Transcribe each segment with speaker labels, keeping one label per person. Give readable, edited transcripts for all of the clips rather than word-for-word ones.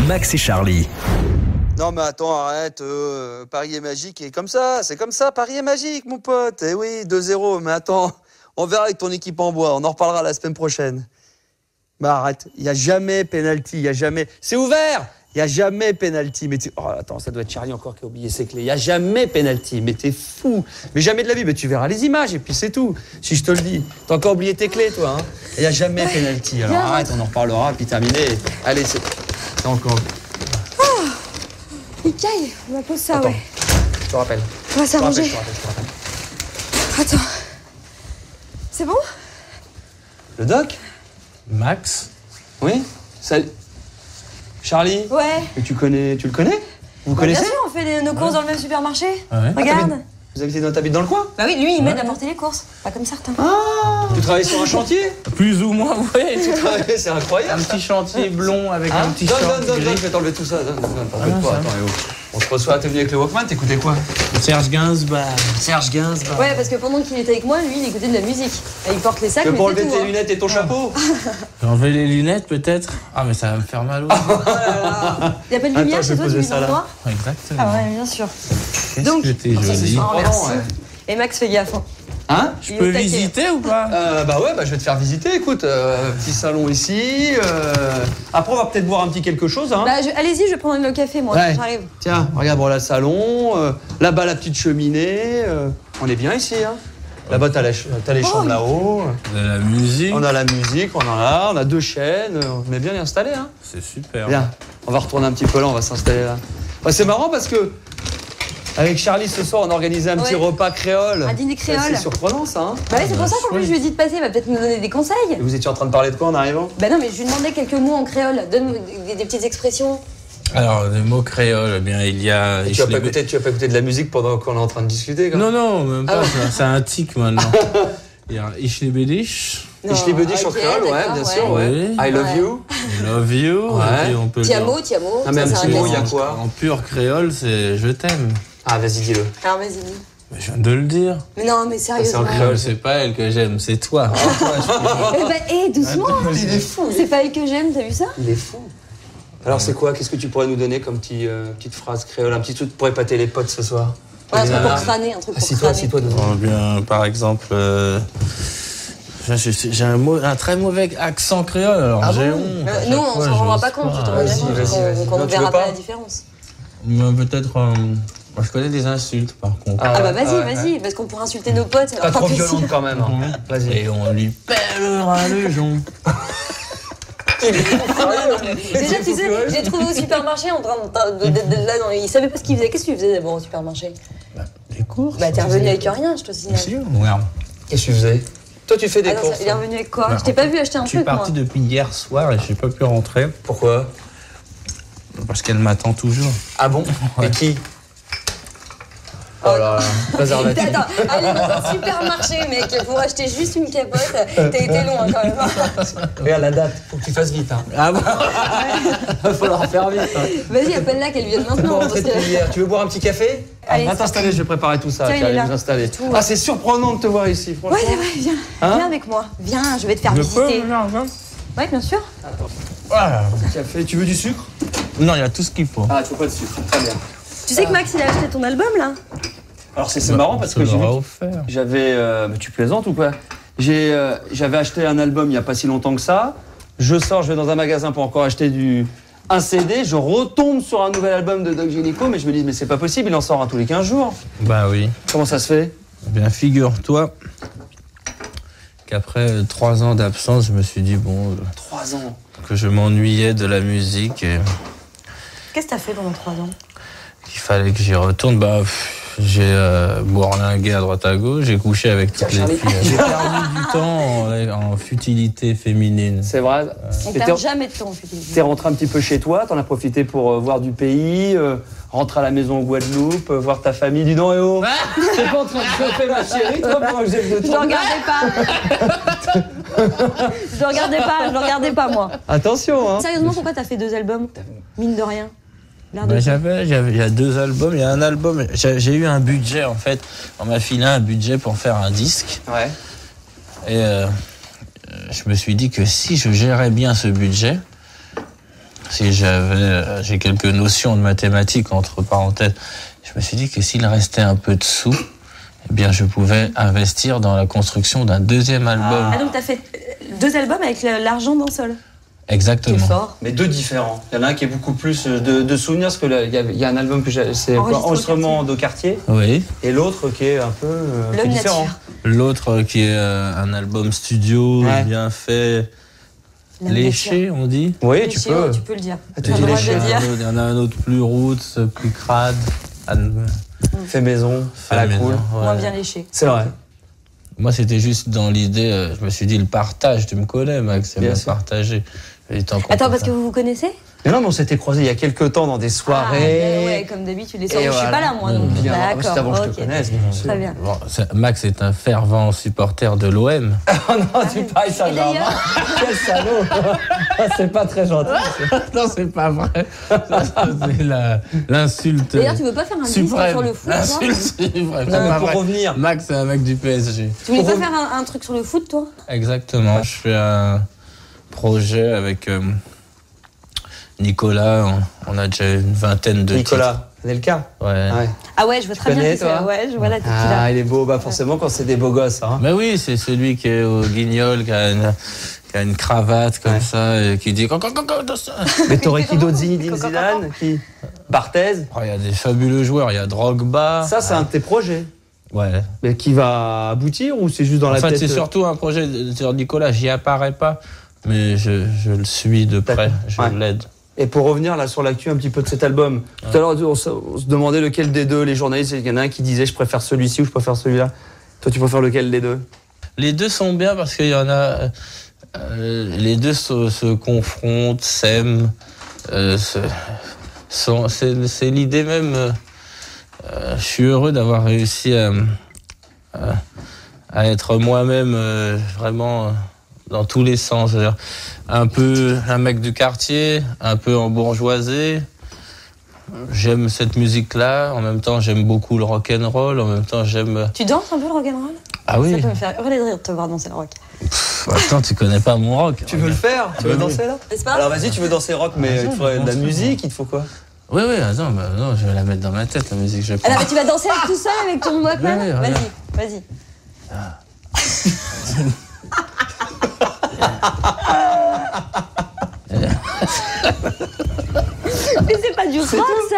Speaker 1: Max et Charlie.
Speaker 2: Non mais attends, arrête, Paris est magique et comme ça, c'est comme ça, Paris est magique mon pote. Eh oui, 2-0, mais attends, on verra avec ton équipe en bois, on en reparlera la semaine prochaine. Bah arrête, il n'y a jamais penalty, il n'y a jamais... C'est ouvert. Il n'y a jamais penalty, mais oh attends, ça doit être Charlie encore qui a oublié ses clés. Il n'y a jamais penalty, mais t'es fou. Mais jamais de la vie, mais tu verras les images et puis c'est tout. Si je te le dis, t'as encore oublié tes clés toi, hein. Il n'y a jamais penalty, alors arrête, on en reparlera, puis terminé. Allez, c'est encore...
Speaker 3: Mickaël, on va poser ça,
Speaker 2: Attends,
Speaker 3: ouais.
Speaker 2: je te rappelle.
Speaker 3: On va s'arranger.
Speaker 2: Je te rappelle.
Speaker 3: Attends. C'est bon?
Speaker 2: Le doc?
Speaker 4: Max?
Speaker 2: Oui? Salut. Charlie?
Speaker 3: Ouais.
Speaker 2: Et tu le connais? Vous connaissez?
Speaker 3: Bien sûr, on fait nos courses dans le même supermarché.
Speaker 4: Ah ouais.
Speaker 3: Regarde.
Speaker 2: Vous t'habites dans le coin?
Speaker 3: Bah oui, lui, il m'aide à porter les courses. Pas comme certains.
Speaker 2: Tu travailles sur un chantier?
Speaker 4: Plus ou moins, ouais.
Speaker 2: Tu travailles, c'est incroyable.
Speaker 4: Un petit chantier blond avec un petit short
Speaker 2: Donne,
Speaker 4: gris.
Speaker 2: je vais t'enlever tout ça. Donne, t'embête pas, attends, on se reçoit, t'es venu avec le Walkman, t'écoutais quoi?
Speaker 4: Serge Gainsbourg.
Speaker 2: Serge Gainsbourg.
Speaker 3: Ouais, parce que pendant qu'il était avec moi, lui, il écoutait de la musique. Et il porte les sacs,
Speaker 2: Tu veux
Speaker 3: mais
Speaker 2: pas
Speaker 3: c'est
Speaker 2: enlever
Speaker 3: tout.
Speaker 2: tes lunettes et ton chapeau?
Speaker 4: J'ai enlevé les lunettes peut-être. Ah mais ça va me faire mal au
Speaker 3: Il y a pas de lumière
Speaker 2: Attends, je
Speaker 3: chez
Speaker 2: vais
Speaker 3: toi, tu
Speaker 2: poser
Speaker 3: mets
Speaker 2: ça
Speaker 3: dans le
Speaker 2: là.
Speaker 3: noir?
Speaker 4: Exactement.
Speaker 3: Ah ouais, bien sûr.
Speaker 4: Qu'est-ce
Speaker 3: Donc,
Speaker 4: que t'es
Speaker 2: c'est
Speaker 4: jolie.
Speaker 2: super.
Speaker 3: Oh, merci.
Speaker 2: ouais.
Speaker 3: Et Max, fais gaffe.
Speaker 2: Hein?
Speaker 4: Je peux visiter ou pas?
Speaker 2: Bah ouais, je vais te faire visiter, écoute, petit salon ici. Après, on va peut-être boire un petit quelque chose, hein.
Speaker 3: Bah, allez-y, je vais prendre le café, moi.
Speaker 2: Ouais.
Speaker 3: J'arrive.
Speaker 2: Tiens, regarde, voilà le salon. Là-bas, la petite cheminée. On est bien ici, hein. Là-bas, t'as les chambres là-haut.
Speaker 4: De la musique.
Speaker 2: On a la musique, on a 2 chaînes. On est bien installé, hein.
Speaker 4: C'est super.
Speaker 2: Bien, on va retourner un petit peu là, on va s'installer là. Bah, c'est marrant parce que avec Charlie ce soir, on a organisé un petit repas créole.
Speaker 3: Un dîner créole.
Speaker 2: C'est surprenant ça, hein.
Speaker 3: Bah oui, c'est pour ça qu'en plus, je lui ai dit de passer. Il va peut-être nous donner des conseils.
Speaker 2: Et vous étiez en train de parler de quoi en arrivant?
Speaker 3: Bah non, mais je lui demandais quelques mots en créole. Donne-moi des petites expressions.
Speaker 4: Alors, des mots créoles, eh bien, il y a...
Speaker 2: Tu vas pas écouter de la musique pendant qu'on est en train de discuter quand même.
Speaker 4: Non, même pas. C'est un tic maintenant. Il y a Ishlebedish.
Speaker 2: Je l'ai dit en créole, ouais, bien sûr, ouais.
Speaker 4: Oui.
Speaker 2: I love you.
Speaker 4: I love you.
Speaker 2: Ouais.
Speaker 4: Et puis on peut
Speaker 3: Tiamo.
Speaker 2: Non, mais un petit mot, il y a quoi?
Speaker 4: En pur créole, c'est je t'aime.
Speaker 2: Ah, vas-y, dis-le.
Speaker 3: Alors, vas-y, dis.
Speaker 4: Mais je viens de le dire.
Speaker 3: Mais non, mais sérieusement.
Speaker 2: c'est un
Speaker 4: Créole, c'est pas elle que j'aime, c'est toi.
Speaker 3: Eh bah, doucement.
Speaker 2: Il est fou.
Speaker 3: C'est pas elle que j'aime, t'as vu ça?
Speaker 2: Il est fou. Alors c'est quoi? Qu'est-ce que tu pourrais nous donner comme petite phrase créole? Un petit truc pour épater les potes ce soir?
Speaker 3: Ouais, un truc pour crâner, un truc pour crâner.
Speaker 2: Assis-toi devant.
Speaker 4: Eh bien, par exemple, j'ai un très mauvais accent créole, alors j'ai honte.
Speaker 3: Nous, on s'en rendra pas compte,
Speaker 2: Vas-y.
Speaker 3: quand on
Speaker 2: Non,
Speaker 3: ne
Speaker 2: tu veux
Speaker 3: verra
Speaker 2: pas
Speaker 3: pas la différence.
Speaker 4: Peut-être... moi, je connais des insultes, par contre.
Speaker 3: Ah bah vas-y,
Speaker 2: ouais.
Speaker 3: vas-y, parce qu'on pourra insulter nos potes, ça
Speaker 2: Pas
Speaker 3: leur fera
Speaker 2: trop
Speaker 3: plaisir.
Speaker 2: violente quand même. Hein. Vas-y.
Speaker 4: Et on lui pèlera le jonc.
Speaker 3: Déjà, tu sais, j'ai trouvé au supermarché en train de là, non, il savait pas ce qu'il faisait. Qu'est-ce que tu faisais d'abord au supermarché?
Speaker 4: Des courses.
Speaker 3: Bah t'es revenu avec rien, je te signale.
Speaker 4: Si, regarde.
Speaker 2: Qu'est-ce que tu faisais? Toi, tu fais des
Speaker 3: Ah non,
Speaker 2: courses.
Speaker 3: il est revenu avec quoi? Je t'ai pas vu acheter un
Speaker 4: Je suis
Speaker 3: truc, moi.
Speaker 4: parti depuis hier soir et j'ai pas pu rentrer.
Speaker 2: Pourquoi?
Speaker 4: Parce qu'elle m'attend toujours.
Speaker 2: Ah bon? Mais qui? Oh là là, préservatif.
Speaker 3: Attends, aller dans un supermarché, mec, pour acheter juste une capote, t'as été loin quand même.
Speaker 2: Regarde la date, faut que tu fasses vite. Hein.
Speaker 4: Ah bon?
Speaker 2: Il faut leur faire vite. Hein.
Speaker 3: Vas-y, appelle-la qu'elle vienne maintenant.
Speaker 2: Bon,
Speaker 3: parce que...
Speaker 2: Tu veux boire un petit café?
Speaker 3: Allez,
Speaker 2: Va t'installer, je vais préparer tout ça.
Speaker 3: Tiens, il est
Speaker 2: Allez,
Speaker 3: là.
Speaker 2: vous installer.
Speaker 3: Tout,
Speaker 2: Ah, c'est surprenant de te voir ici, franchement.
Speaker 3: Ouais, viens.
Speaker 2: Hein?
Speaker 3: Viens avec moi. Viens, je vais te faire visiter. Ouais, bien sûr.
Speaker 4: Voilà.
Speaker 2: Café, tu veux du sucre?
Speaker 4: Non, il y a tout ce qu'il faut.
Speaker 2: Ah, tu veux pas de sucre, très bien.
Speaker 3: Tu sais que Max, il a acheté ton album, là?
Speaker 2: Alors c'est marrant parce que j'ai vu
Speaker 4: offert.
Speaker 2: j'avais... mais tu plaisantes ou quoi? J'avais acheté un album il n'y a pas si longtemps que ça. Je sors, je vais dans un magasin pour encore acheter un CD. Je retombe sur un nouvel album de Doc Gynéco, mais je me dis, mais c'est pas possible, il en sort un tous les 15 jours.
Speaker 4: Bah oui.
Speaker 2: Comment ça se fait?
Speaker 4: Eh bien, figure-toi qu'après 3 ans d'absence, je me suis dit, bon,
Speaker 2: 3 ans.
Speaker 4: que je m'ennuyais de la musique et
Speaker 3: Qu'est-ce que t'as fait pendant 3 ans?
Speaker 4: qu'il fallait que j'y retourne. Bah, j'ai bourlingué à droite à gauche, j'ai couché avec toutes les filles. J'ai perdu du temps en futilité féminine.
Speaker 2: C'est vrai.
Speaker 3: On
Speaker 2: Et
Speaker 3: perd jamais de temps,
Speaker 2: T'es rentré un petit peu chez toi, t'en as profité pour voir du pays, rentrer à la maison en Guadeloupe, voir ta famille. Dis donc, oh, t'es pas en train de chauffer ma chérie, toi, pour un jeu de
Speaker 3: Je
Speaker 2: temps.
Speaker 3: le regardais pas, moi.
Speaker 2: Attention, hein.
Speaker 3: Sérieusement, pourquoi t'as fait 2 albums? Mine de rien. L'air de
Speaker 4: Bah,
Speaker 3: ça.
Speaker 4: il y a 2 albums, il y a un album, j'ai eu un budget en fait, on m'a filé un budget pour faire un disque
Speaker 2: Ouais.
Speaker 4: et je me suis dit que si je gérais bien ce budget, si j'ai quelques notions de mathématiques entre parenthèses, je me suis dit que s'il restait un peu de sous, eh bien, je pouvais investir dans la construction d'un deuxième album.
Speaker 3: Ah, donc t'as fait 2 albums avec l'argent d'un seul.
Speaker 4: Exactement.
Speaker 3: C'est fort.
Speaker 2: Mais 2 différents. Il y en a un qui est beaucoup plus de souvenirs, parce qu'il y a un album que c'est Enregistrement de quartier.
Speaker 4: Oui.
Speaker 2: Et l'autre qui est un peu qui est différent.
Speaker 4: L'autre qui est un album studio, bien fait, léché, on dit.
Speaker 2: Oui,
Speaker 3: léché, tu peux le dire.
Speaker 2: Tu as le droit de le dire.
Speaker 4: Il y en a un autre plus roots, plus crade.
Speaker 2: Fait maison, à la cool.
Speaker 3: Ouais. Moins bien léché.
Speaker 2: C'est vrai.
Speaker 4: Moi, c'était juste dans l'idée, je me suis dit, le partage, tu me connais, Max, c'est bien partager.
Speaker 3: Attends, parce que vous vous connaissez ?
Speaker 2: Non, mais on s'était croisés il y a quelques temps dans des soirées.
Speaker 3: Ouais, comme d'habitude, les soirées. Je suis pas là, moi. Donc, d'accord.
Speaker 2: C'est avant que je te connaisse.
Speaker 3: Très bien.
Speaker 4: Bon, Max est un fervent supporter de l'OM.
Speaker 2: Oh non, tu parles ça, Germain. Quel salaud. C'est pas très gentil.
Speaker 4: Non, c'est pas vrai. C'est l'insulte.
Speaker 3: D'ailleurs, tu veux pas faire un disque sur le foot,
Speaker 4: L'insulte, c'est vrai.
Speaker 2: Pour revenir.
Speaker 4: Max, c'est un mec du PSG.
Speaker 3: Tu voulais pas faire un truc sur le foot, toi ?
Speaker 4: Exactement. Je fais un projet avec Nicolas. On a déjà une vingtaine de
Speaker 2: Nicolas, Nelka.
Speaker 4: Ouais.
Speaker 3: Ah ouais, je vois très bien qui c'est. Ouais, je vois la tête.
Speaker 2: Ah, il est beau. Bah forcément, quand c'est des beaux gosses. Hein.
Speaker 4: Mais oui, c'est celui qui est au Guignol, qui a une cravate comme ça, et qui dit...
Speaker 2: Mais t'aurais qui d'autre, Zinedine Zidane, qui Barthez.
Speaker 4: Il y a des fabuleux joueurs, il y a Drogba.
Speaker 2: Ça, c'est un de tes projets.
Speaker 4: Ouais.
Speaker 2: Mais qui va aboutir ou c'est juste dans la tête?
Speaker 4: En fait, c'est surtout un projet sur Nicolas. J'y apparais pas, mais je le suis de près. Je l'aide.
Speaker 2: Et pour revenir là sur l'actu un petit peu de cet album, tout à l'heure on se demandait lequel des deux, les journalistes, il y en a un qui disait je préfère celui-ci ou je préfère celui-là. Toi, tu préfères lequel des deux?
Speaker 4: Les deux sont bien parce qu'il y en a... les deux se confrontent, s'aiment. C'est l'idée même... je suis heureux d'avoir réussi à être moi-même vraiment dans tous les sens. C'est-à-dire un peu un mec du quartier, un peu embourgeoisé. J'aime cette musique-là. En même temps, j'aime beaucoup le rock'n'roll. En même temps, j'aime...
Speaker 3: Tu danses un peu le rock'n'roll?
Speaker 4: Ah oui.
Speaker 3: Ça peut me faire hurler de rire de te voir danser le rock.
Speaker 4: Attends, tu connais pas mon rock.
Speaker 2: Tu veux le faire? Tu veux danser là?
Speaker 3: N'est-ce pas?
Speaker 2: Alors vas-y, tu veux danser rock, mais il te faudrait de la musique, il te faut quoi?
Speaker 4: Oui, attends, non, je vais la mettre dans ma tête, la musique.
Speaker 3: Alors, tu vas danser tout seul avec ton Walkman? Vas-y. Mais c'est pas du rock, ça!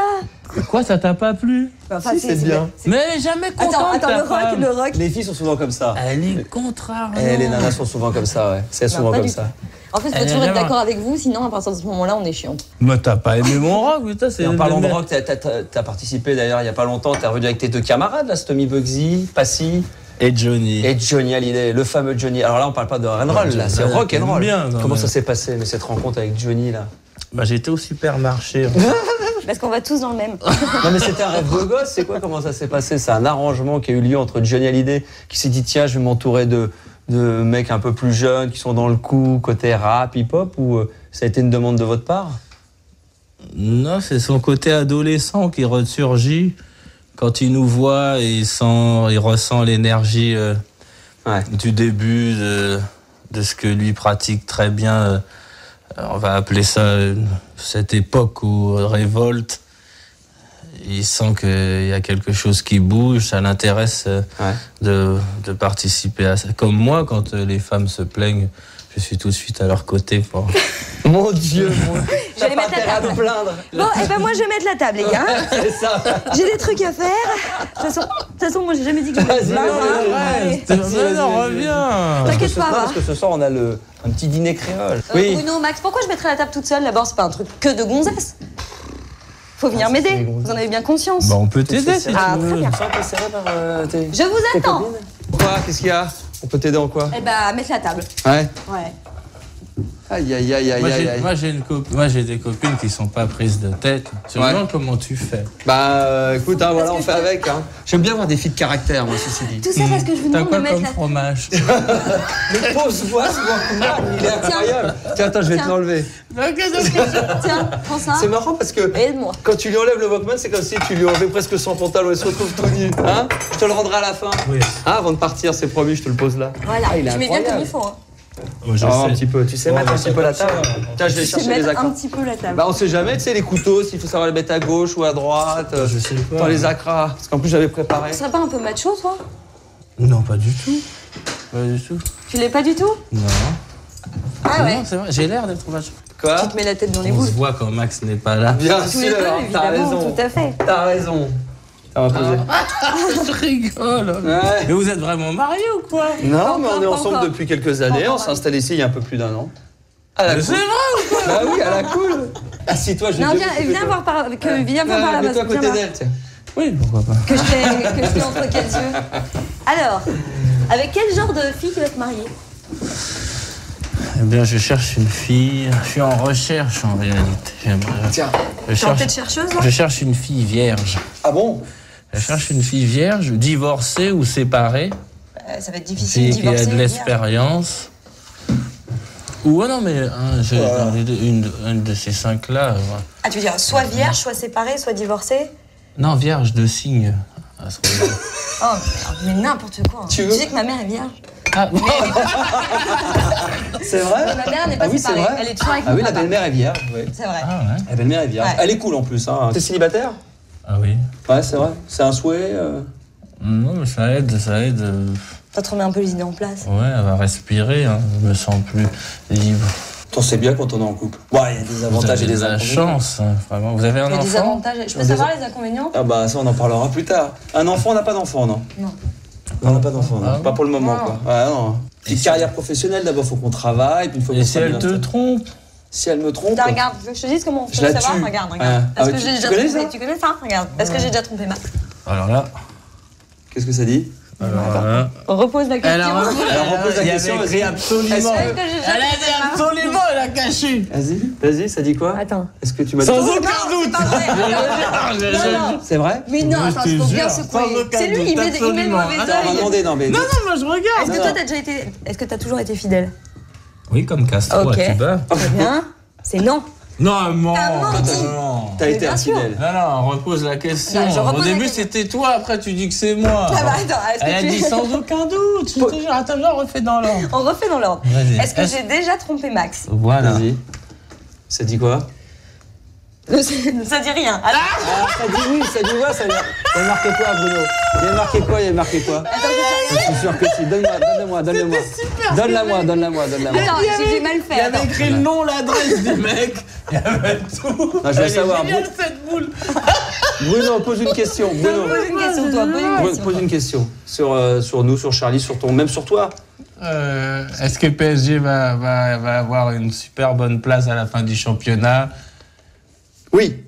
Speaker 4: Quoi, ça t'a pas plu?
Speaker 2: Enfin, si, c'est bien.
Speaker 4: Mais elle est jamais contente.
Speaker 3: Attends, le rock.
Speaker 2: Les filles sont souvent comme ça.
Speaker 4: Elle est contraire.
Speaker 2: Les nanas sont souvent comme ça, ouais. C'est souvent comme ça.
Speaker 3: En fait, il faut toujours être d'accord avec vous, sinon à partir de ce moment-là, on est chiante.
Speaker 4: Mais t'as pas aimé mon rock, putain, c'est...
Speaker 2: En parlant de rock, t'as participé d'ailleurs il y a pas longtemps, t'es revenu avec tes deux camarades, là, Stomy Bugsy, Passy.
Speaker 4: Et Johnny.
Speaker 2: Et Johnny Hallyday, le fameux Johnny. Alors là, on parle pas de rock'n'roll, là, c'est rock'n'roll. Comment ça s'est passé, mais cette rencontre avec Johnny, là?
Speaker 4: Bah, j'étais au supermarché.
Speaker 3: Parce qu'on va tous dans le même.
Speaker 2: Non, mais c'était un rêve de gosse, c'est quoi? Comment ça s'est passé? C'est un arrangement qui a eu lieu entre Johnny Hallyday, qui s'est dit, tiens, je vais m'entourer de mecs un peu plus jeunes, qui sont dans le coup, côté rap, hip-hop, ou ça a été une demande de votre part?
Speaker 4: Non, c'est son côté adolescent qui ressurgit. Quand il nous voit, il ressent l'énergie du début, de ce que lui pratique très bien. On va appeler ça cette époque où révolte. Il sent qu'il y a quelque chose qui bouge, ça l'intéresse de participer à ça. Comme moi, quand les femmes se plaignent, je suis tout de suite à leur côté pour...
Speaker 2: Mon Dieu,
Speaker 3: j'allais mettre la table. Bon, et ben moi je vais mettre la table, les gars.
Speaker 2: C'est ça.
Speaker 3: J'ai des trucs à faire. De toute façon, moi j'ai jamais dit que je voulais me
Speaker 4: Vas-y, reviens.
Speaker 3: T'inquiète pas.
Speaker 2: Parce que ce soir, on a un petit dîner créole.
Speaker 3: Oui. Bruno, Max, pourquoi je mettrais la table toute seule? D'abord, c'est pas un truc que de gonzesse. Faut venir m'aider. Vous en avez bien conscience.
Speaker 4: Bah, on peut t'aider si tu veux.
Speaker 3: Très bien. Je vous attends.
Speaker 2: Quoi? Qu'est-ce qu'il y a? On peut t'aider en quoi?
Speaker 3: Eh ben, mettre la table.
Speaker 2: Ouais.
Speaker 3: Ouais.
Speaker 2: Aïe.
Speaker 4: Moi, j'ai des copines qui sont pas prises de tête. Je me demande comment tu fais.
Speaker 2: Bah, écoute, voilà, on fait avec. J'aime bien avoir des filles de caractère, moi, ceci dit.
Speaker 3: Tout ça parce que je vous demande de mettre
Speaker 4: la... fromage.
Speaker 2: Le pose-voix, il est incroyable. Tiens, attends, je vais te l'enlever.
Speaker 3: Tiens, prends ça.
Speaker 2: C'est marrant parce que
Speaker 3: aide-moi.
Speaker 2: Quand tu lui enlèves le Walkman, c'est comme si tu lui enlevais presque son pantalon et se retrouve tout nu. Je te le rendrai à la fin.
Speaker 4: Oui.
Speaker 2: Avant de partir, c'est promis, je te le pose là.
Speaker 3: Voilà, je mets bien comme il faut.
Speaker 4: Oh, je sais.
Speaker 2: Un petit peu. Tu sais mettre un petit peu la table. Tiens, je vais
Speaker 3: Tu
Speaker 2: chercher
Speaker 3: sais
Speaker 2: les
Speaker 3: mettre
Speaker 2: accords.
Speaker 3: un petit peu la table.
Speaker 2: Bah, on sait jamais, tu sais, les couteaux, s'il faut savoir les mettre à gauche ou à droite.
Speaker 4: Je sais pas.
Speaker 2: Dans les acras. Parce qu'en plus, j'avais préparé.
Speaker 3: Tu serais pas un peu macho, toi?
Speaker 4: Non, pas du tout. Pas du tout.
Speaker 3: Tu l'es pas du tout?
Speaker 4: Non.
Speaker 3: Ah ouais?
Speaker 4: Non, c'est vrai, j'ai l'air d'être macho.
Speaker 2: Quoi?
Speaker 3: Tu te mets la tête dans les
Speaker 4: On
Speaker 3: boules.
Speaker 4: se voit quand Max n'est pas là.
Speaker 2: Bien
Speaker 3: Tous les
Speaker 2: sûr,
Speaker 3: deux,
Speaker 2: t'as
Speaker 3: évidemment,
Speaker 2: raison.
Speaker 3: tout à fait.
Speaker 2: T'as raison. Ça va poser.
Speaker 4: Je rigole.
Speaker 2: Ouais.
Speaker 4: Mais vous êtes vraiment mariés ou quoi?
Speaker 2: Non, mais on est
Speaker 3: Pas
Speaker 2: ensemble
Speaker 3: encore.
Speaker 2: depuis quelques années. On s'est installé ici il y a un peu plus d'1 an. À la
Speaker 4: Mais
Speaker 2: cool.
Speaker 4: c'est vrai ou quoi?
Speaker 2: Bah oui, à la cool. Assis-toi, je vais
Speaker 3: Non,
Speaker 2: te
Speaker 3: viens voir par viens voir par là-bas.
Speaker 2: Mets-toi à côté
Speaker 3: viens voir.
Speaker 2: d'elle, tiens.
Speaker 4: Oui, pourquoi pas.
Speaker 3: Que je t'ai entre quatre yeux. Alors, avec quel genre de fille tu vas te marier?
Speaker 4: Eh bien, je cherche une fille. Je suis en recherche en réalité.
Speaker 2: Tiens.
Speaker 4: Je
Speaker 3: T'es en
Speaker 4: cherche,
Speaker 3: tête chercheuse, là?
Speaker 4: je cherche une fille vierge.
Speaker 2: Ah bon?
Speaker 4: Je cherche une fille vierge, divorcée ou séparée.
Speaker 3: Ça va être
Speaker 4: Une
Speaker 3: difficile de
Speaker 4: fille qui a
Speaker 3: divorcer.
Speaker 4: de
Speaker 3: et dire.
Speaker 4: l'expérience. Ou non, mais dans une de ces 5-là.
Speaker 3: Ah, tu veux dire soit vierge, soit séparée, soit divorcée?
Speaker 4: Non, vierge de signe. Ah, ça serait-
Speaker 3: Oh, mais n'importe quoi.
Speaker 2: Tu veux
Speaker 3: sais que ma mère est vierge?
Speaker 4: Ah, bon.
Speaker 2: C'est vrai?
Speaker 3: Ma mère n'est pas
Speaker 2: Ah oui, c'est
Speaker 3: séparée.
Speaker 2: vrai.
Speaker 3: Elle est toujours avec
Speaker 2: Ah
Speaker 3: mon
Speaker 2: oui, la
Speaker 3: papa.
Speaker 2: belle-mère est vierge. Oui.
Speaker 3: C'est vrai.
Speaker 4: Ah ouais.
Speaker 2: La belle-mère est vierge.
Speaker 3: Ouais.
Speaker 2: Elle est cool en plus. Hein. T'es célibataire?
Speaker 4: Ah oui.
Speaker 2: Ouais, c'est vrai. C'est un souhait.
Speaker 4: Non, mais ça aide.
Speaker 3: Ça te remet un peu les idées en place.
Speaker 4: Ouais, elle va respirer. Hein. Je me sens plus libre.
Speaker 2: T'en sais bien quand on est en couple. Ouais, il y a des
Speaker 4: Vous
Speaker 2: avantages
Speaker 4: avez
Speaker 2: et des
Speaker 4: de la
Speaker 2: inconvénients.
Speaker 4: chance, hein, vraiment. Vous avez un
Speaker 3: Il y a des
Speaker 4: enfant?
Speaker 3: avantages. Je peux
Speaker 2: Des
Speaker 3: savoir
Speaker 2: a-
Speaker 3: les inconvénients?
Speaker 2: Ah bah ça, on en parlera plus tard. Un enfant, on n'a pas d'enfant, non?
Speaker 3: Non.
Speaker 2: On n'a pas d'enfant, non.
Speaker 4: Ah
Speaker 2: Pas pour le moment,
Speaker 3: Non.
Speaker 2: quoi. Ah non. Petite carrière professionnelle, d'abord, faut qu'on travaille, puis une fois
Speaker 4: Et
Speaker 2: qu'on
Speaker 4: si
Speaker 2: sera
Speaker 4: elle
Speaker 2: bien
Speaker 4: te
Speaker 2: installé.
Speaker 4: trompe?
Speaker 2: Si elle me trompe.
Speaker 3: Tiens, regarde, tu veux que je te dise comment on
Speaker 2: Je
Speaker 3: peut
Speaker 2: la
Speaker 3: savoir?
Speaker 2: tue.
Speaker 3: Regarde.
Speaker 2: Ah,
Speaker 3: Est-ce
Speaker 2: ouais,
Speaker 3: que
Speaker 2: tu-
Speaker 3: j'ai
Speaker 2: tu
Speaker 3: déjà
Speaker 2: connais
Speaker 3: trompé?
Speaker 2: ça
Speaker 3: Tu connais ça? Regarde. Est-ce que j'ai déjà trompé Max?
Speaker 4: Alors là.
Speaker 2: Qu'est-ce que ça dit?
Speaker 4: Alors là.
Speaker 3: On repose la question.
Speaker 2: Alors, repose la
Speaker 4: il y
Speaker 2: question,
Speaker 4: avait
Speaker 2: vas-y.
Speaker 4: écrit absolument.
Speaker 3: Est-ce que j'ai déjà
Speaker 4: Elle a
Speaker 3: trompé
Speaker 4: dit
Speaker 3: Max?
Speaker 4: absolument, elle a caché.
Speaker 2: Vas-y, ça dit quoi?
Speaker 3: Attends.
Speaker 2: Est-ce que tu m'as dit?
Speaker 4: Sans
Speaker 3: Non,
Speaker 4: aucun
Speaker 3: c'est
Speaker 4: doute.
Speaker 3: pas vrai. Non, non.
Speaker 2: C'est vrai?
Speaker 3: Mais non,
Speaker 4: Je
Speaker 3: attends,
Speaker 4: te
Speaker 3: il faut bien
Speaker 4: jure,
Speaker 3: secouer.
Speaker 4: sans aucun
Speaker 3: C'est lui,
Speaker 4: doute,
Speaker 3: il met le
Speaker 4: absolument.
Speaker 3: mauvais
Speaker 2: Attends, on va
Speaker 3: œil.
Speaker 2: demander, non mais.
Speaker 4: Non, moi je regarde.
Speaker 3: Est-ce que
Speaker 2: Non,
Speaker 3: toi,
Speaker 2: non.
Speaker 3: t'as déjà été. Est-ce que t'as toujours été fidèle?
Speaker 4: Oui, comme Castro
Speaker 3: Ok.
Speaker 4: à Cuba.
Speaker 3: Très bien. C'est non.
Speaker 4: Non, non.
Speaker 3: T'as menti.
Speaker 4: Non.
Speaker 2: T'as
Speaker 3: Mais
Speaker 2: été
Speaker 3: bien sûr.
Speaker 2: infidèle.
Speaker 4: Non, non, repose la question.
Speaker 3: Non, je repose
Speaker 4: Au
Speaker 3: la
Speaker 4: début,
Speaker 3: question.
Speaker 4: c'était toi, après, tu dis que c'est moi.
Speaker 3: Ah bah attends, est-ce
Speaker 4: Elle a
Speaker 3: que
Speaker 4: dit
Speaker 3: tu.
Speaker 4: sans aucun doute. Je te jure, attends, je refais dans l'ordre.
Speaker 3: On refait dans l'ordre.
Speaker 4: Vas-y.
Speaker 3: Est-ce que j'ai déjà trompé Max?
Speaker 4: Voilà.
Speaker 2: Vas-y. Ça dit quoi?
Speaker 3: Ça dit rien. Alors,
Speaker 2: Ah, ça dit oui, ça dit quoi? Ça y a marqué quoi, Bruno? Il y a marqué quoi? Il y a marqué quoi?
Speaker 3: attends, je
Speaker 2: Je suis sûr que si. Donne-moi. Donne-la-moi.
Speaker 3: Attends, j'ai mal fait.
Speaker 4: Il y avait
Speaker 3: Attends.
Speaker 4: écrit le nom, l'adresse du mec. Il y avait tout.
Speaker 2: Non, je veux savoir.
Speaker 4: Génial, cette boule.
Speaker 2: Bruno, pose une question. Bruno.
Speaker 3: Pose une question, toi. Pose une question.
Speaker 2: Pose une question sur nous, sur Charlie, même sur toi.
Speaker 4: Est-ce que PSG va avoir une super bonne place à la fin du championnat?
Speaker 2: Oui.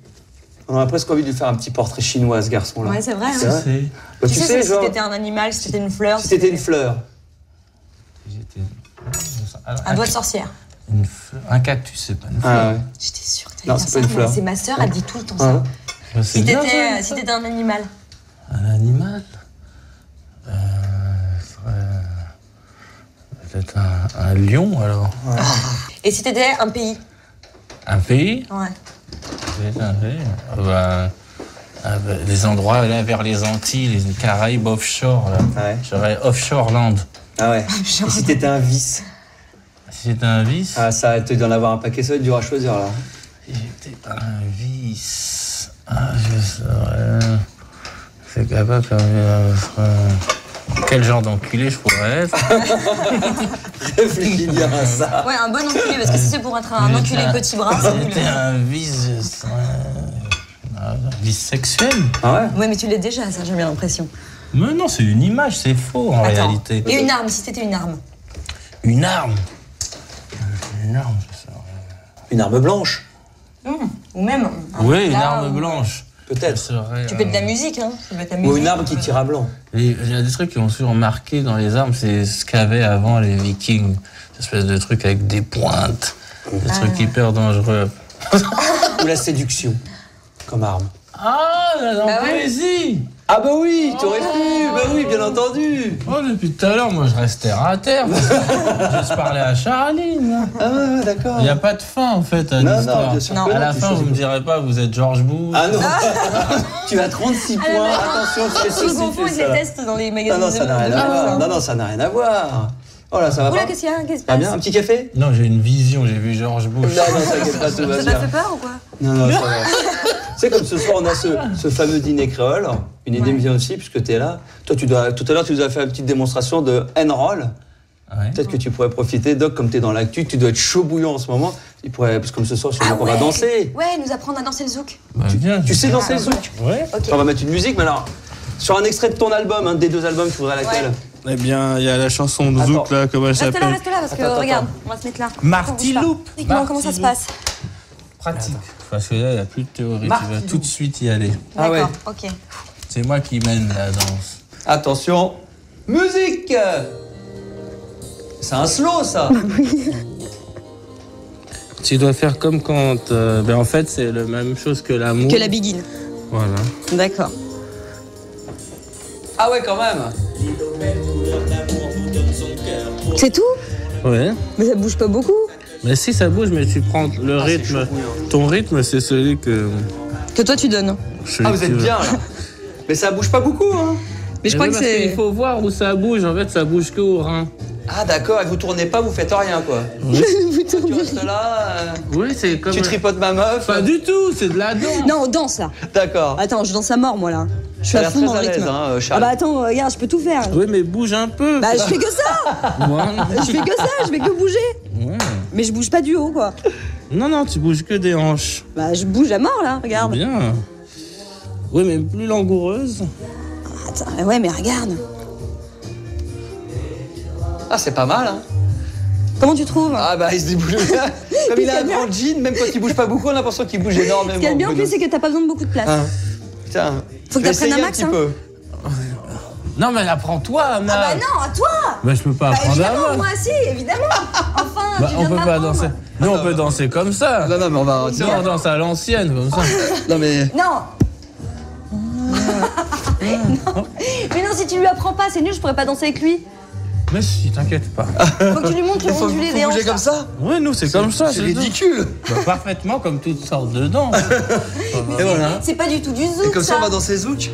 Speaker 2: On a presque envie de lui faire un petit portrait chinois, ce garçon-là.
Speaker 3: Ouais, c'est vrai.
Speaker 2: C'est
Speaker 3: hein.
Speaker 2: vrai. Bah,
Speaker 3: Tu sais, si
Speaker 2: genre,
Speaker 3: t'étais un animal, si t'étais une fleur.
Speaker 2: si t'étais une fleur.
Speaker 3: Un doigt de sorcière.
Speaker 4: Un cactus, c'est pas une fleur.
Speaker 2: Ah ouais.
Speaker 3: J'étais sûre que
Speaker 2: Non,
Speaker 3: t'allais dire
Speaker 2: c'est pas une
Speaker 3: ça.
Speaker 2: fleur.
Speaker 3: C'est ma sœur, elle dit tout le temps
Speaker 2: Ah
Speaker 3: ça.
Speaker 2: ouais.
Speaker 4: Bah, c'est
Speaker 3: Si
Speaker 4: bien,
Speaker 3: t'étais un animal.
Speaker 4: Un animal peut-être un lion, alors.
Speaker 3: Et si t'étais un pays.
Speaker 4: Un pays?
Speaker 3: Ouais.
Speaker 4: Peut-être un pays. Les endroits là vers les Antilles, les Caraïbes offshore. Là.
Speaker 2: Ouais.
Speaker 4: J'aurais offshore land.
Speaker 2: Ah ouais. Et si t'étais un vice?
Speaker 4: Si j'étais un vice,
Speaker 2: Ah, ça, tu dois en avoir un paquet, ça va être dur à choisir, là.
Speaker 4: si j'étais un vice, je serais... C'est capable quel genre d'enculé je pourrais être?
Speaker 2: Réfléchis bien à ça.
Speaker 3: Ouais, un bon enculé, parce que si c'est pour être un enculé petit bras, c'est
Speaker 4: Si
Speaker 3: nul.
Speaker 4: j'étais un vice, je serais... Un vice sexuel?
Speaker 2: Ah ouais?
Speaker 3: Ouais, mais tu l'es déjà, ça, j'ai bien l'impression.
Speaker 4: Mais non, c'est une image, c'est faux en
Speaker 3: Attends.
Speaker 4: réalité.
Speaker 3: Et une arme, si t'étais une arme.
Speaker 4: Une arme? Une arme, c'est ça.
Speaker 2: Une arme blanche,
Speaker 3: Ou même. un
Speaker 4: Oui, une
Speaker 3: plat,
Speaker 4: arme
Speaker 3: ou-
Speaker 4: blanche.
Speaker 2: peut-être.
Speaker 4: Serait,
Speaker 3: Tu peux être de la musique, hein. Tu peux être de la
Speaker 2: Ou
Speaker 3: musique.
Speaker 2: une arme qui tire à blanc.
Speaker 4: Il y a des trucs qui ont toujours marqué dans les armes, c'est ce qu'avaient avant les Vikings. Cette espèce de trucs avec des pointes, des trucs hyper dangereux.
Speaker 2: Ou la séduction, comme arme.
Speaker 4: Ah, la
Speaker 3: Bah ouais.
Speaker 4: poésie!
Speaker 2: Ah bah oui, t'aurais pu, bah oui, bien entendu.
Speaker 4: Oh, depuis tout à l'heure, moi je reste terre à terre. Je parlais à Charline.
Speaker 2: Ah ouais, d'accord.
Speaker 4: Il n'y a pas de fin en fait à
Speaker 2: Non,
Speaker 4: l'histoire.
Speaker 2: non, bien sûr
Speaker 3: Non.
Speaker 2: que
Speaker 4: À
Speaker 2: non,
Speaker 4: la
Speaker 2: tu
Speaker 4: fin,
Speaker 2: choisis
Speaker 4: vous me
Speaker 2: pas.
Speaker 4: direz pas, vous êtes George Bush.
Speaker 2: Ah non, tu as 36
Speaker 3: Ah,
Speaker 2: points, attention, fais
Speaker 3: Tu
Speaker 2: ceci,
Speaker 3: confonds
Speaker 2: fais
Speaker 3: avec les
Speaker 2: ça.
Speaker 3: tests dans les magazines.
Speaker 2: Non, non, ça n'a rien à voir. Non, non, ça n'a rien à voir. Oh là, ça va
Speaker 3: Oula,
Speaker 2: pas?
Speaker 3: qu'est-ce qu'il y a? Qu'est-ce qui se
Speaker 2: Ça va
Speaker 3: passe?
Speaker 2: bien? Un petit café?
Speaker 4: Non, j'ai une vision, j'ai vu Georges Bush.
Speaker 2: Non, t'inquiète pas, tout va
Speaker 3: Ça
Speaker 2: bien.
Speaker 3: t'a fait peur ou quoi?
Speaker 2: Non, ça va. Tu sais, comme ce soir, on a ce fameux dîner créole. Une idée me vient aussi, puisque tu es là. Toi, tout à l'heure, tu nous as fait une petite démonstration de N-roll.
Speaker 4: Ouais.
Speaker 2: Peut-être que tu pourrais profiter, Doc, comme tu es dans l'actu, tu dois être chaud bouillant en ce moment. Il pourrait, parce que comme ce soir, on va danser.
Speaker 3: Ouais, nous apprendre à danser le zouk.
Speaker 4: Bah, bien,
Speaker 2: Tu sais danser le zouk?
Speaker 4: Ouais.
Speaker 3: Ok.
Speaker 2: On va mettre une musique, mais alors, sur un extrait de ton album, un des 2 albums, tu voudrais laquelle?
Speaker 4: Eh bien, il y a la chanson de
Speaker 2: Attends.
Speaker 4: Zouk, là, comment elle s'appelle?
Speaker 3: Reste là, parce que
Speaker 2: Attends.
Speaker 3: regarde, on va se mettre là.
Speaker 4: Marty-Loup.
Speaker 3: Comment ça se passe?
Speaker 4: Pratique. Parce que là, il n'y a plus de théorie,
Speaker 2: Marty
Speaker 4: tu vas tout de suite y aller.
Speaker 2: Ah ouais.
Speaker 3: D'accord, ok.
Speaker 4: C'est moi qui mène la danse.
Speaker 2: Attention, musique! C'est un slow, ça!
Speaker 4: Tu dois faire comme quand... en fait, c'est la même chose que l'amour.
Speaker 3: Que la biguine.
Speaker 4: Voilà.
Speaker 3: D'accord.
Speaker 2: Ah ouais, quand même!
Speaker 3: C'est tout?
Speaker 4: Ouais.
Speaker 3: Mais ça bouge pas beaucoup.
Speaker 4: Mais si, ça bouge, mais tu prends le
Speaker 2: c'est
Speaker 4: rythme.
Speaker 2: chaud bouillant.
Speaker 4: Ton rythme, c'est celui que...
Speaker 3: Que toi tu donnes.
Speaker 2: Ah, vous êtes bien, là! Mais ça bouge pas beaucoup, hein?
Speaker 3: Mais je crois que c'est.
Speaker 4: Il faut voir où ça bouge. En fait, ça bouge que au rein.
Speaker 2: Ah d'accord, et vous tournez pas, vous faites rien, quoi. Tu restes là,
Speaker 4: Oui, c'est comme...
Speaker 2: tu tripotes ma meuf.
Speaker 4: Pas du tout, c'est de la danse.
Speaker 3: Non, on danse là.
Speaker 2: D'accord.
Speaker 3: Attends, je danse à mort moi là. Je suis
Speaker 2: T'as
Speaker 3: à
Speaker 2: l'air
Speaker 3: fond
Speaker 2: très
Speaker 3: dans le
Speaker 2: à l'aise,
Speaker 3: rythme.
Speaker 2: hein,
Speaker 3: Ah
Speaker 2: Charles.
Speaker 3: bah attends, regarde, je peux tout faire.
Speaker 4: Oui, mais bouge un peu.
Speaker 3: Bah je fais que ça.
Speaker 4: Voilà.
Speaker 3: Je fais que ça, je fais que bouger.
Speaker 4: Ouais.
Speaker 3: Mais je bouge pas du haut quoi.
Speaker 4: Non, tu bouges que des hanches.
Speaker 3: Bah je bouge à mort là, regarde.
Speaker 4: Bien. Oui, mais plus langoureuse.
Speaker 3: Attends, ouais mais regarde.
Speaker 2: Ah, c'est pas mal, hein.
Speaker 3: Comment tu trouves?
Speaker 2: Ah bah, il se débouche bien. Comme il a un grand jean, même quand il bouge pas beaucoup, on a l'impression qu'il bouge énormément.
Speaker 3: Ce qu'il y a de bien en plus, c'est que t'as pas besoin de beaucoup de place.
Speaker 2: Ah, putain.
Speaker 3: Faut que
Speaker 2: Je vais
Speaker 3: t'apprennes un
Speaker 2: essayer
Speaker 3: max,
Speaker 2: petit
Speaker 3: hein.
Speaker 2: peu.
Speaker 4: Non, mais apprends-toi, Anna.
Speaker 3: Ah bah non, à toi.
Speaker 4: Bah, je peux pas
Speaker 3: Bah
Speaker 4: apprendre à
Speaker 3: évidemment,
Speaker 4: moi.
Speaker 3: moi si, évidemment. Enfin,
Speaker 4: Bah,
Speaker 3: tu
Speaker 4: on
Speaker 3: viens de
Speaker 4: peut pas
Speaker 3: m'apprendre.
Speaker 4: danser. Nous, on peut danser comme ça.
Speaker 2: Non, mais on va...
Speaker 4: Nous, on danse à l'ancienne, comme ça.
Speaker 2: Non, mais...
Speaker 3: Non. Non. Mais non, si tu lui apprends pas, c'est nul, je pourrais pas danser avec lui.
Speaker 4: Mais si, t'inquiète pas.
Speaker 3: Faut que tu lui montres le
Speaker 2: Faut
Speaker 3: ondulé des
Speaker 2: bouger
Speaker 3: hanches.
Speaker 2: comme ça.
Speaker 4: Oui, nous, c'est comme ça.
Speaker 2: C'est
Speaker 4: tout.
Speaker 2: ridicule.
Speaker 4: Bah, parfaitement comme toutes sortes de danses.
Speaker 2: Et voilà.
Speaker 3: C'est pas du tout du zouk,
Speaker 2: Et comme ça,
Speaker 3: ça.
Speaker 2: on va danser zouk.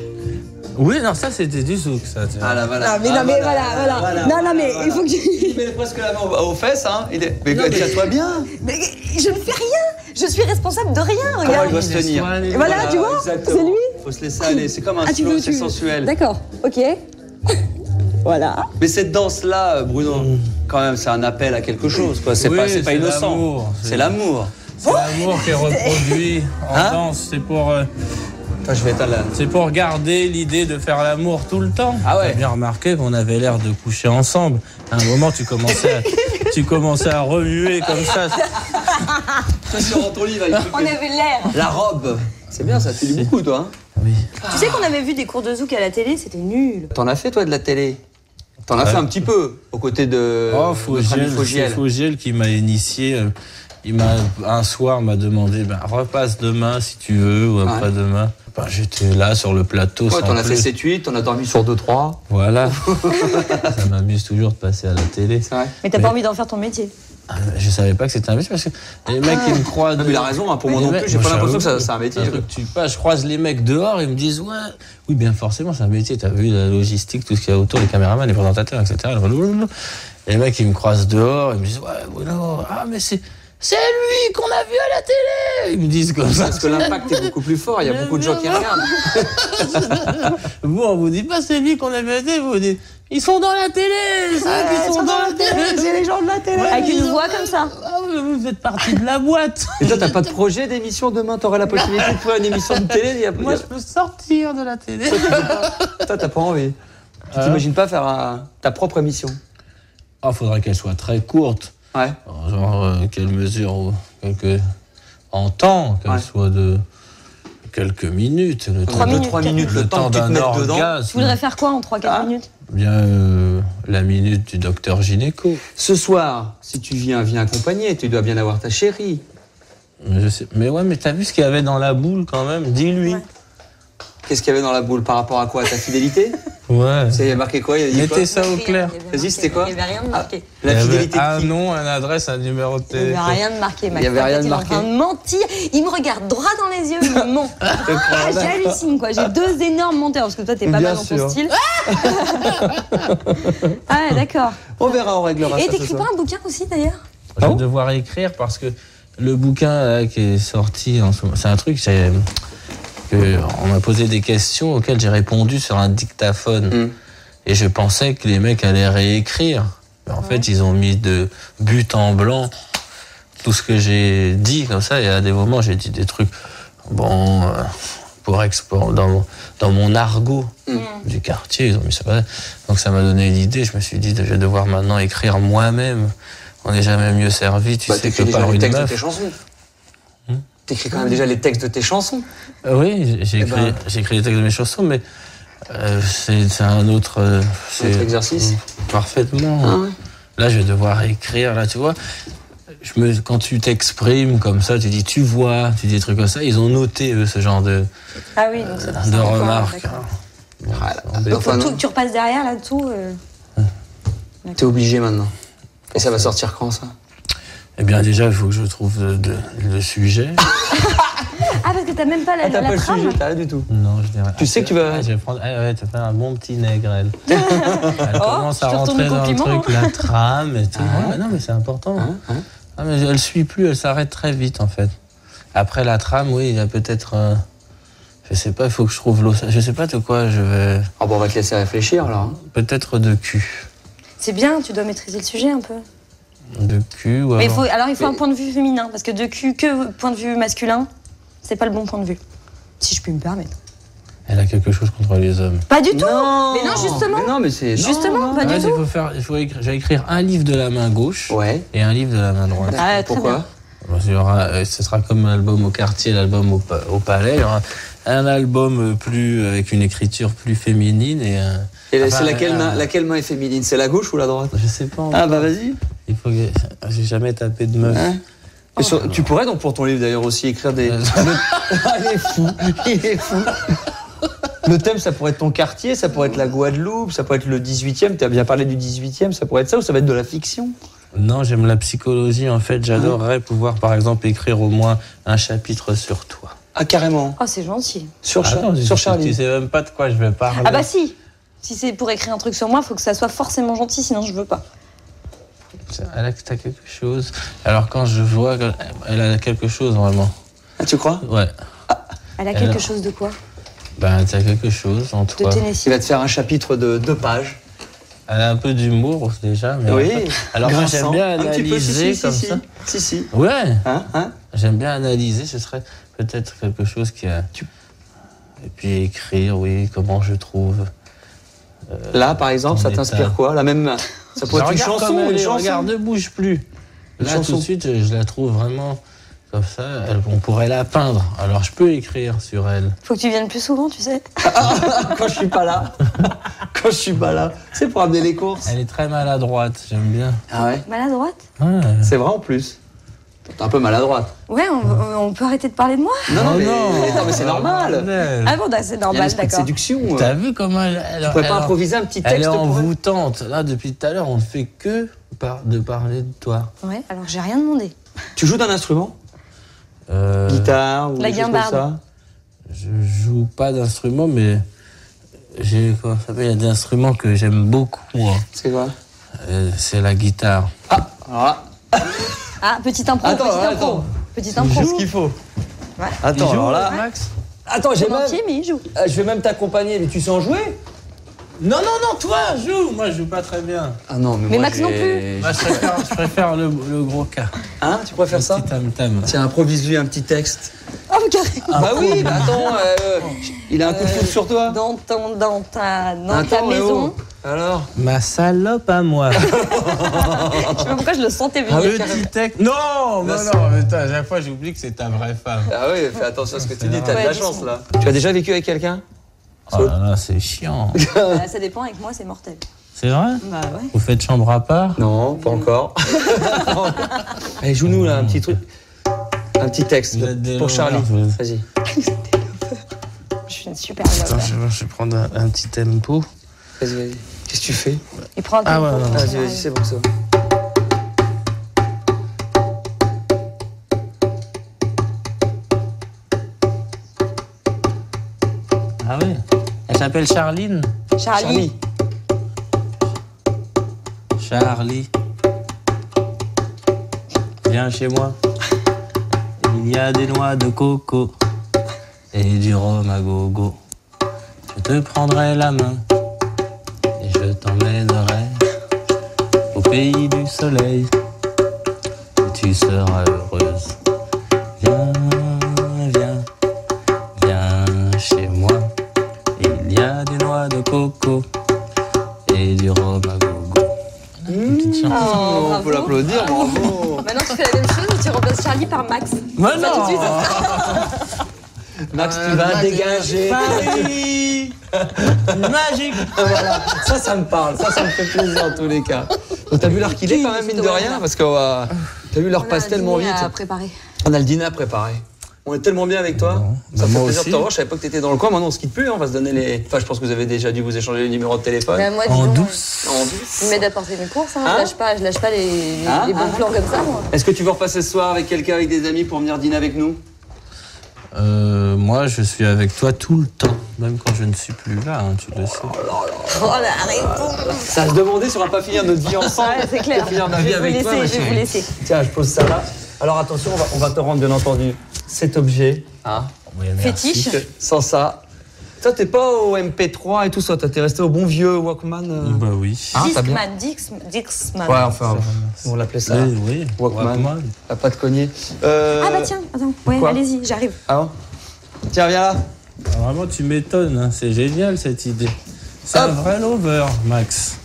Speaker 4: Oui, non, ça, c'était du zouk, ça. Tiens.
Speaker 2: Ah là, voilà.
Speaker 3: Non, mais voilà. Non, mais il faut que
Speaker 2: Il
Speaker 3: tu...
Speaker 2: met presque la main aux fesses, hein. Mais tiens-toi bien.
Speaker 3: Mais je ne fais rien. Je suis responsable de rien,
Speaker 2: Comment il
Speaker 3: regarde.
Speaker 2: doit se tenir.
Speaker 4: Allez,
Speaker 3: Voilà, tu vois,
Speaker 2: exactement.
Speaker 3: c'est lui.
Speaker 2: Faut se laisser aller. C'est comme un
Speaker 3: Ah, tu
Speaker 2: slow,
Speaker 3: veux,
Speaker 2: c'est
Speaker 3: tu...
Speaker 2: sensuel.
Speaker 3: D'accord, ok. Voilà.
Speaker 2: Mais cette danse-là, Bruno, quand même, c'est un appel à quelque chose, quoi. C'est
Speaker 4: Oui,
Speaker 2: pas
Speaker 4: c'est
Speaker 2: innocent.
Speaker 4: l'amour.
Speaker 2: C'est l'amour.
Speaker 4: C'est l'amour qui est reproduit en
Speaker 2: Hein
Speaker 4: danse.
Speaker 2: Attends, je vais éteindre la...
Speaker 4: C'est pour garder l'idée de faire l'amour tout le temps.
Speaker 2: Ah ouais.
Speaker 4: T'as bien remarqué qu'on avait l'air de coucher ensemble. À un moment, tu commençais à remuer comme ça.
Speaker 2: Toi, sur ton livre, avec
Speaker 3: On avait l'air.
Speaker 2: la robe. C'est bien, ça te dit beaucoup, toi. Hein.
Speaker 4: Oui.
Speaker 3: Tu sais qu'on avait vu des cours de zouk à la télé, c'était nul.
Speaker 2: T'en as fait, toi, de la télé? T'en as fait un petit peu, aux côtés de...
Speaker 4: Oh,
Speaker 2: notre ami
Speaker 4: Fogiel, c'est Fogiel qui m'a initié. Un soir m'a demandé, repasse demain si tu veux, ou après-demain. J'étais là sur le plateau.
Speaker 2: Ouais,
Speaker 4: sans
Speaker 2: t'en as fait
Speaker 4: plus.
Speaker 2: 7-8, t'en as dormi sur 2-3.
Speaker 4: Voilà. Ça m'amuse toujours de passer à la télé.
Speaker 2: C'est vrai.
Speaker 3: Mais t'as pas envie d'en faire ton métier.
Speaker 4: Je savais pas que c'était un métier parce que les mecs ils me croient.
Speaker 2: Non, mais il a raison, hein, pour moi non plus, j'ai pas l'impression que c'est un métier.
Speaker 4: Je croise les mecs dehors, ils me disent ouais, oui bien forcément c'est un métier. T'as vu la logistique, tout ce qu'il y a autour, les caméramans, les présentateurs, etc. Et les mecs ils me croisent dehors, ils me disent ouais Bruno, mais c'est lui qu'on a vu à la télé. Ils me disent comme ça.
Speaker 2: Parce que l'impact est beaucoup plus fort, il y a beaucoup de gens qui regardent.
Speaker 4: Vous on vous dit pas c'est lui qu'on a vu à la télé, vous dites ils sont dans la télé, ils sont dans la télé,
Speaker 3: C'est les gens de la télé. Avec une voix comme ça.
Speaker 4: Ah, vous êtes partie de la boîte.
Speaker 2: Et toi, t'as pas de projet d'émission demain? T'aurais la possibilité de faire une émission de télé?
Speaker 4: Moi, je peux sortir de la télé.
Speaker 2: Toi, t'as pas envie. Tu t'imagines pas faire ta propre émission?
Speaker 4: Faudrait qu'elle soit très courte.
Speaker 2: Ouais.
Speaker 4: Genre, qu'elle mesure en temps, qu'elle soit de quelques minutes. Le
Speaker 3: 3 minutes.
Speaker 2: 3 minutes, le temps que tu te
Speaker 4: d'un
Speaker 2: mettes dedans.
Speaker 4: orgasme.
Speaker 3: Tu voudrais faire quoi en 3-4 minutes?
Speaker 4: Bien, la minute du docteur gynéco.
Speaker 2: Ce soir, si tu viens accompagner, tu dois bien avoir ta chérie.
Speaker 4: Mais je sais. Mais ouais, mais t'as vu ce qu'il y avait dans la boule quand même? Dis-lui.
Speaker 3: Ouais.
Speaker 2: Qu'est-ce qu'il y avait dans la boule par rapport à quoi? Ta fidélité?
Speaker 4: Ouais.
Speaker 2: Il y a marqué quoi? Il a dit
Speaker 4: Mettez
Speaker 2: quoi?
Speaker 4: ça au clair.
Speaker 2: Vas-y, c'était quoi?
Speaker 3: Il n'y avait rien de marqué.
Speaker 2: La fidélité de
Speaker 4: Un
Speaker 2: qui?
Speaker 4: nom, un adresse, un numéro de
Speaker 3: Il n'y avait
Speaker 4: téléphone.
Speaker 3: rien de marqué, Max.
Speaker 2: Il y avait rien de
Speaker 3: Il est en
Speaker 2: marqué.
Speaker 3: train de mentir. Il me regarde droit dans les yeux, il me ment. Ah, j'hallucine, quoi. J'ai 2 énormes menteurs, parce que toi, t'es pas
Speaker 2: Bien
Speaker 3: mal dans
Speaker 2: sûr.
Speaker 3: ton style. Ah ouais, d'accord.
Speaker 2: On verra, on réglera
Speaker 3: Et
Speaker 2: ça ce
Speaker 3: t'écris
Speaker 2: soir.
Speaker 3: pas un bouquin aussi, d'ailleurs?
Speaker 4: Je vais devoir écrire parce que le bouquin là, qui est sorti en ce moment, c'est un truc on m'a posé des questions auxquelles j'ai répondu sur un dictaphone. Et je pensais que les mecs allaient réécrire. Mais en fait, ils ont mis de but en blanc tout ce que j'ai dit comme ça. Et à des moments, j'ai dit des trucs dans mon argot du quartier. Ils ont mis ça. Donc ça m'a donné l'idée. Je me suis dit, je vais devoir maintenant écrire moi-même. On n'est jamais mieux servi, tu sais, que par une meuf.
Speaker 2: Tes chansons. T'écris quand même déjà les textes de tes chansons.
Speaker 4: Oui, j'ai écrit les textes de mes chansons, mais c'est un autre
Speaker 2: exercice.
Speaker 4: Parfaitement.
Speaker 2: Ah ouais.
Speaker 4: Là, je vais devoir écrire. Là, tu vois, quand tu t'exprimes comme ça, tu dis tu vois, tu dis des trucs comme ça. Ils ont noté eux ce genre de remarques.
Speaker 3: Donc faut que tu repasses derrière là-dessous.
Speaker 2: T'es obligé maintenant. Et ça va sortir quand ça?
Speaker 4: Eh bien, déjà, il faut que je trouve le sujet.
Speaker 3: Ah, parce que t'as même pas la
Speaker 2: T'as pas le
Speaker 3: trame.
Speaker 2: sujet, t'as rien du tout.
Speaker 4: Non, je dirais.
Speaker 2: Tu sais que tu vas.
Speaker 4: Je vais prendre. Tu vas faire un bon petit nègre, elle. Elle commence à
Speaker 3: je te retourne
Speaker 4: rentrer
Speaker 3: le
Speaker 4: dans le
Speaker 3: compliment,
Speaker 4: truc, la trame et tout. Ouais, non, mais c'est important. Ah, mais elle suit plus, elle s'arrête très vite en fait. Après la trame, oui, il y a peut-être. Je sais pas, il faut que je trouve l'eau. Je sais pas de quoi je vais.
Speaker 2: Ah bon, on va te laisser réfléchir alors.
Speaker 4: Peut-être de cul.
Speaker 3: C'est bien, tu dois maîtriser le sujet un peu.
Speaker 4: De cul ou
Speaker 3: Mais il faut un point de vue féminin, parce que de cul que point de vue masculin, c'est pas le bon point de vue. Si je puis me permettre.
Speaker 4: Elle a quelque chose contre les hommes.
Speaker 3: Pas du tout.
Speaker 2: Non,
Speaker 3: mais non, justement.
Speaker 2: Mais non, mais c'est.
Speaker 3: Justement, pas du tout.
Speaker 4: Je vais écrire un livre de la main gauche et un livre de la main droite.
Speaker 3: Ah,
Speaker 2: pourquoi?
Speaker 4: Ce sera comme l'album au quartier, l'album au palais. Il y aura un album avec une écriture plus féminine et.
Speaker 2: C'est laquelle main est féminine? C'est la gauche ou la droite?
Speaker 4: Je sais pas.
Speaker 2: Ah bah vas-y.
Speaker 4: Il faut que j'ai jamais tapé de meuf.
Speaker 2: Tu pourrais donc pour ton livre d'ailleurs aussi écrire des. Il est fou. Le thème, ça pourrait être ton quartier, ça pourrait être la Guadeloupe, ça pourrait être le 18e. Tu as bien parlé du 18e, ça pourrait être ça ou ça va être de la fiction?
Speaker 4: Non, j'aime la psychologie en fait. J'adorerais pouvoir par exemple écrire au moins un chapitre sur toi.
Speaker 2: Ah carrément.
Speaker 3: Oh, c'est gentil.
Speaker 2: Sur
Speaker 4: sur
Speaker 2: Charlie.
Speaker 4: Tu sais même pas de quoi je vais parler.
Speaker 3: Ah bah si. Si c'est pour écrire un truc sur moi, il faut que ça soit forcément gentil, sinon je veux pas.
Speaker 4: Alex, t'as quelque chose. Alors quand je vois qu'elle a quelque chose vraiment.
Speaker 2: Ah, tu crois?
Speaker 4: Ouais.
Speaker 3: Elle a quelque chose de quoi?
Speaker 4: Ben, t'as quelque chose en toi.
Speaker 3: De Tennessee.
Speaker 2: Il va te faire un chapitre de 2 pages.
Speaker 4: Elle a un peu d'humour déjà. Mais
Speaker 2: oui.
Speaker 4: Alors moi j'aime bien analyser
Speaker 2: si,
Speaker 4: comme
Speaker 2: si,
Speaker 4: ça.
Speaker 2: Si.
Speaker 4: Ouais.
Speaker 2: Hein?
Speaker 4: J'aime bien analyser. Ce serait peut-être quelque chose qui a. Et puis écrire, oui, comment je trouve.
Speaker 2: Là, par exemple, ça t'inspire quoi? La même. Ça pourrait être une chanson,
Speaker 4: Regarde, ne bouge plus. Là, tout de suite, je la trouve vraiment comme ça. On pourrait la peindre. Alors, je peux écrire sur elle.
Speaker 3: Faut que tu viennes plus souvent, tu sais.
Speaker 2: Quand je suis pas là. C'est pour amener les courses.
Speaker 4: Elle est très maladroite, j'aime bien.
Speaker 2: Ah ouais?
Speaker 3: Maladroite?
Speaker 4: Ouais.
Speaker 2: C'est vrai en plus. T'es un peu maladroite.
Speaker 3: Ouais, on peut arrêter de parler de moi?
Speaker 2: Non, mais c'est normal.
Speaker 3: Ah bon, c'est
Speaker 2: Il y a
Speaker 3: normal,
Speaker 2: l'esprit de
Speaker 3: d'accord.
Speaker 2: séduction.
Speaker 4: T'as vu comment elle
Speaker 2: Tu pourrais pas improviser un petit texte?
Speaker 4: Elle est envoûtante. Là, depuis tout à l'heure, on ne fait que de parler de toi.
Speaker 3: Ouais, alors j'ai rien demandé.
Speaker 2: Tu joues d'un instrument? Guitare ou
Speaker 3: La
Speaker 2: des choses comme
Speaker 3: guimbarde.
Speaker 2: ça?
Speaker 4: Je joue pas d'instrument, mais il y a des instruments que j'aime beaucoup, moi.
Speaker 2: C'est quoi?
Speaker 4: C'est la guitare.
Speaker 2: Ah, alors là.
Speaker 3: Ah, petite impro,
Speaker 2: Attends.
Speaker 3: Petite impro.
Speaker 2: Ce qu'il faut.
Speaker 3: Ouais.
Speaker 2: Attends, alors là.
Speaker 4: Max?
Speaker 2: Attends,
Speaker 3: C'est entier, mais il joue.
Speaker 2: je vais même t'accompagner, mais tu sais en jouer?
Speaker 4: Non, toi, joue. Moi, je joue pas très bien.
Speaker 2: Ah non, mais
Speaker 3: Mais
Speaker 2: moi,
Speaker 3: Max non plus.
Speaker 4: Moi, je préfère le gros cas.
Speaker 2: Hein, tu préfères ça?
Speaker 4: Petit tam-tam.
Speaker 2: Tiens, improvise-lui un petit texte.
Speaker 3: Oh, carrément.
Speaker 2: Bah oui, bah attends, il a un coup de foudre sur toi.
Speaker 3: Dans ta
Speaker 2: Attends,
Speaker 3: maison.
Speaker 2: Alors?
Speaker 4: Ma salope à moi.
Speaker 3: Je sais pas pourquoi je le sentais venir.
Speaker 4: Petit texte. Non, mais à chaque fois, j'oublie que c'est ta vraie femme.
Speaker 2: Ah oui, fais attention à ce que tu dis,
Speaker 4: vrai.
Speaker 2: t'as de
Speaker 3: Ouais,
Speaker 2: la
Speaker 3: doucement.
Speaker 2: chance là. Tu as déjà vécu avec quelqu'un?
Speaker 4: Oh là là, c'est chiant.
Speaker 3: Ça dépend, avec moi, c'est mortel.
Speaker 4: C'est vrai?
Speaker 3: Bah ouais.
Speaker 4: Vous faites chambre à part?
Speaker 2: Non, pas encore. Allez, joue-nous là un petit truc. Un petit texte
Speaker 4: Vous êtes des
Speaker 2: pour
Speaker 4: lovers,
Speaker 2: Charlie.
Speaker 4: vous.
Speaker 2: Vas-y.
Speaker 3: Je suis une super job.
Speaker 4: Attends, je vais prendre un petit tempo.
Speaker 2: Vas-y. Qu'est-ce que tu fais?
Speaker 3: Il prend un
Speaker 4: Ah
Speaker 3: tempo.
Speaker 4: ouais, non.
Speaker 2: Vas-y, c'est bon ça.
Speaker 4: Ah ouais. Elle s'appelle Charline.
Speaker 3: Charlie.
Speaker 4: Charlie. Viens chez moi. Il y a des noix de coco et du rhum à gogo. Je te prendrai la main et je t'emmènerai au pays du soleil où tu seras heureuse. Viens, viens, viens chez moi. Il y a des noix de coco et du rhum à gogo. Une petite chanson.
Speaker 3: Oh,
Speaker 2: On peut l'applaudir, bravo.
Speaker 3: Maintenant, tu fais la même chose et tu remplaces Charlie par Max.
Speaker 4: Mais
Speaker 3: Ça, tout de
Speaker 4: non.
Speaker 3: suite.
Speaker 2: Max, tu vas dégager.
Speaker 4: Paris magique.
Speaker 2: Voilà, ça me parle, ça me fait plaisir en tous les cas. Donc, t'as vu l'heure qu'il est quand même, mine de rien, parce que t'as vu l'heure passe tellement vite.
Speaker 3: À préparer.
Speaker 2: On a le dîner à préparer. On est tellement bien avec toi.
Speaker 4: Non.
Speaker 2: Ça
Speaker 4: Bah,
Speaker 2: me fait
Speaker 4: moi
Speaker 2: plaisir de
Speaker 4: aussi.
Speaker 2: te revoir. Je savais pas que t'étais dans le coin. Maintenant, on se quitte plus. On va se donner les. Enfin, je pense que vous avez déjà dû vous échanger les numéros de téléphone.
Speaker 3: Ben, moi,
Speaker 4: En
Speaker 3: disons,
Speaker 4: douce.
Speaker 2: En douce.
Speaker 3: il m'aide à porter mes courses. Hein.
Speaker 2: Hein
Speaker 3: Je lâche pas les bons plans comme ça, moi.
Speaker 2: Est-ce que tu veux repasser ce soir avec quelqu'un, avec des amis, pour venir dîner avec nous?
Speaker 4: Moi, je suis avec toi tout le temps, même quand je ne suis plus là, hein, tu le sais.
Speaker 3: Oh là, arrête.
Speaker 2: Ça se demandait si on va pas finir notre vie ensemble.
Speaker 3: Ouais, c'est clair.
Speaker 2: Et finir notre
Speaker 3: Je
Speaker 2: vie
Speaker 3: vais vous
Speaker 2: avec toi, ma
Speaker 3: laisser, je vais vous
Speaker 2: chérie.
Speaker 3: laisser.
Speaker 2: Tiens, je pose ça là. Alors attention, on va te rendre bien entendu cet objet. Hein,
Speaker 4: Oui, merci.
Speaker 3: Fétiche.
Speaker 2: parce que sans ça. Toi, t'es pas au MP3 et tout ça. T'es resté au bon vieux Walkman.
Speaker 4: Bah oui.
Speaker 2: Ah, t'as bien.
Speaker 3: Dixman.
Speaker 2: Ouais, enfin, on l'appelait ça.
Speaker 4: Oui,
Speaker 2: Walkman. T'as pas de cogner.
Speaker 3: Ah bah tiens, attends. Ouais,
Speaker 2: Quoi
Speaker 3: allez-y, j'arrive.
Speaker 2: Ah bon. Tiens, viens là.
Speaker 4: Ah, vraiment, tu m'étonnes, hein. C'est génial cette idée. C'est un
Speaker 2: Hop.
Speaker 4: vrai lover, Max.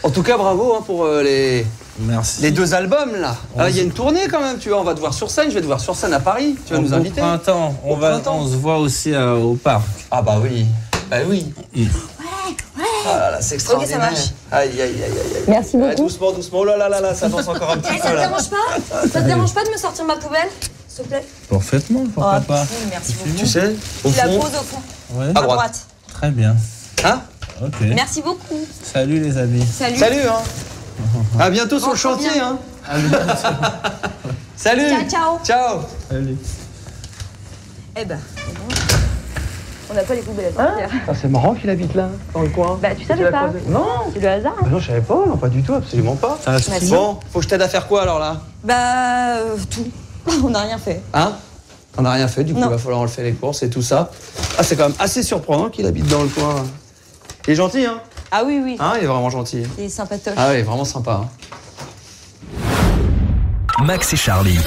Speaker 2: En tout cas, bravo hein, pour les
Speaker 4: Merci.
Speaker 2: 2 albums là. Il y a une tournée quand même, tu vois. On va te voir sur scène. Je vais te voir sur scène à Paris. Tu vas nous inviter.
Speaker 4: Au printemps,
Speaker 2: Au printemps.
Speaker 4: on se voit aussi au parc.
Speaker 2: Ah bah oui. Bah oui. Ah là là, c'est extraordinaire.
Speaker 3: marche.
Speaker 2: Aïe, aïe, aïe, aïe, aïe.
Speaker 3: Merci
Speaker 2: Ouais,
Speaker 3: beaucoup.
Speaker 2: doucement, doucement. Oh là là là là, ça avance encore un petit
Speaker 3: Eh, ça
Speaker 2: peu
Speaker 3: te
Speaker 2: là.
Speaker 3: dérange pas? Ça te dérange pas de me sortir ma poubelle? S'il te plaît.
Speaker 4: Parfaitement, pourquoi pas.
Speaker 3: Merci beaucoup.
Speaker 2: Tu sais, au
Speaker 3: Tu la
Speaker 2: fond.
Speaker 3: poses au fond,
Speaker 4: Ouais,
Speaker 2: À
Speaker 3: à
Speaker 2: droite.
Speaker 3: droite.
Speaker 4: très bien.
Speaker 2: Hein?
Speaker 4: Ok.
Speaker 3: Merci beaucoup.
Speaker 4: Salut les amis.
Speaker 3: Salut.
Speaker 2: Salut hein. À bientôt sur le
Speaker 3: Rentre
Speaker 2: chantier
Speaker 3: bien.
Speaker 2: hein. Salut.
Speaker 3: Ciao, ciao.
Speaker 2: Ciao.
Speaker 4: Salut.
Speaker 3: Eh ben, on n'a pas les poubelles.
Speaker 2: C'est marrant qu'il habite là, dans le coin.
Speaker 3: Bah, tu savais pas.
Speaker 2: Non.
Speaker 3: C'est le hasard.
Speaker 2: Non, je savais pas, non, pas du tout, absolument pas.
Speaker 4: Ça va,
Speaker 3: Merci.
Speaker 2: Bon, faut que je t'aide à faire quoi alors là?
Speaker 3: Bah, tout. On n'a rien fait.
Speaker 2: Hein? On n'a rien fait, du coup,
Speaker 3: Non.
Speaker 2: il va falloir enlever les courses et tout ça. Ah, c'est quand même assez surprenant qu'il habite dans le coin. Il est gentil, hein?
Speaker 3: Ah oui, oui.
Speaker 2: Hein, il est vraiment gentil.
Speaker 3: Il est sympatoche.
Speaker 2: Ah oui, vraiment sympa. Hein.
Speaker 1: Max et Charlie.